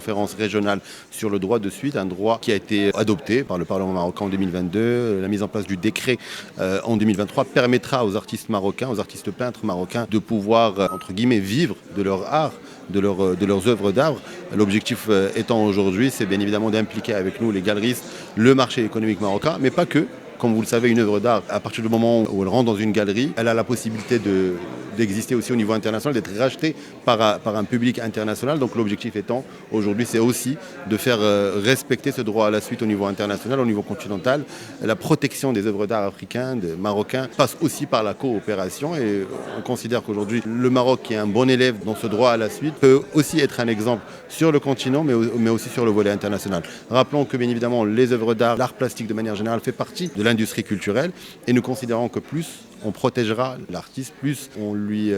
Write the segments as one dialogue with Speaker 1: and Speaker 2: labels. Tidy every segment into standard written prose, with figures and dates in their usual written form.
Speaker 1: conférence régionale sur le droit de suite, un droit qui a été adopté par le Parlement marocain en 2022. La mise en place du décret en 2023 permettra aux artistes marocains, aux artistes peintres marocains de pouvoir, entre guillemets, vivre de leur art, de leurs œuvres d'art. L'objectif étant aujourd'hui, c'est bien évidemment d'impliquer avec nous les galeristes, le marché économique marocain, mais pas que. Comme vous le savez, une œuvre d'art, à partir du moment où elle rentre dans une galerie, elle a la possibilité d'exister aussi au niveau international, d'être rachetée par un public international. Donc l'objectif étant, aujourd'hui, c'est aussi de faire respecter ce droit à la suite au niveau international, au niveau continental. La protection des œuvres d'art africains, marocains, passe aussi par la coopération. Et on considère qu'aujourd'hui, le Maroc, qui est un bon élève dans ce droit à la suite, peut aussi être un exemple sur le continent, mais aussi sur le volet international. Rappelons que, bien évidemment, les œuvres d'art, l'art plastique de manière générale, fait partie de l'industrie culturelle, et nous considérons que plus on protégera l'artiste, plus on lui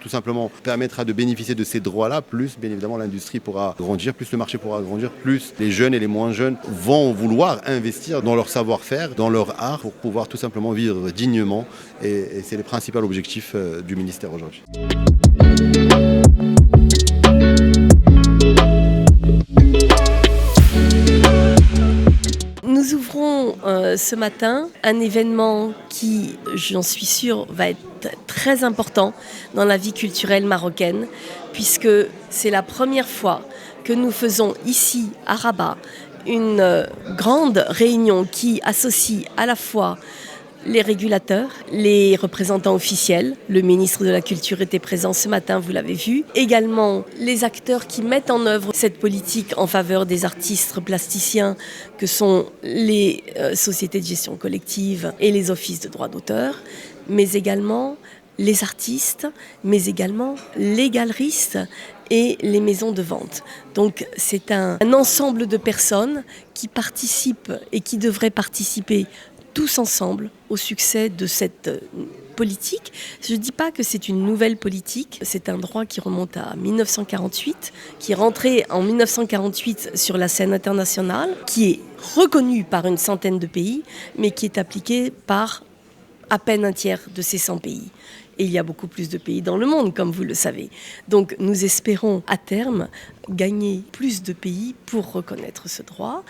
Speaker 1: tout simplement permettra de bénéficier de ces droits-là, plus bien évidemment l'industrie pourra grandir, plus le marché pourra grandir, plus les jeunes et les moins jeunes vont vouloir investir dans leur savoir-faire, dans leur art, pour pouvoir tout simplement vivre dignement, et c'est le principal objectif du ministère aujourd'hui.
Speaker 2: Nous ouvrons ce matin un événement qui, j'en suis sûre, va être très important dans la vie culturelle marocaine, puisque c'est la première fois que nous faisons ici, à Rabat, une grande réunion qui associe à la fois les régulateurs, les représentants officiels. Le ministre de la Culture était présent ce matin, vous l'avez vu. Également les acteurs qui mettent en œuvre cette politique en faveur des artistes plasticiens, que sont les sociétés de gestion collective et les offices de droit d'auteur, mais également les artistes, mais également les galeristes et les maisons de vente. Donc c'est un ensemble de personnes qui participent et qui devraient participer tous ensemble au succès de cette politique. Je ne dis pas que c'est une nouvelle politique, c'est un droit qui remonte à 1948, qui est rentré en 1948 sur la scène internationale, qui est reconnu par une centaine de pays, mais qui est appliqué par à peine un tiers de ces 100 pays. Et il y a beaucoup plus de pays dans le monde, comme vous le savez. Donc nous espérons à terme gagner plus de pays pour reconnaître ce droit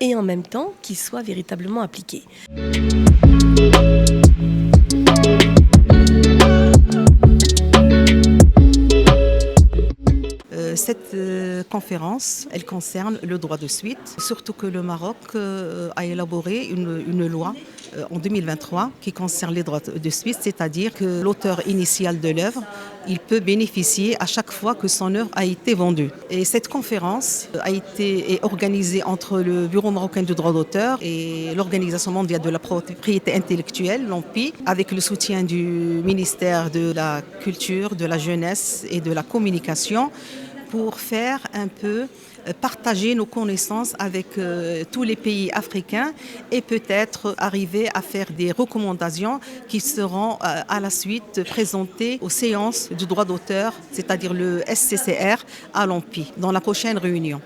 Speaker 2: et en même temps qu'il soit véritablement appliqué.
Speaker 3: Cette conférence, elle concerne le droit de suite, surtout que le Maroc a élaboré une loi en 2023 qui concerne les droits de suite, c'est-à-dire que l'auteur initial de l'œuvre, il peut bénéficier à chaque fois que son œuvre a été vendue. Et cette conférence est organisée entre le Bureau marocain du droit d'auteur et l'Organisation mondiale de la propriété intellectuelle, l'OMPI, avec le soutien du ministère de la Culture, de la Jeunesse et de la Communication, pour faire un peu partager nos connaissances avec tous les pays africains et peut-être arriver à faire des recommandations qui seront à la suite présentées aux séances du droit d'auteur, c'est-à-dire le SCCR à l'OMPI, dans la prochaine réunion.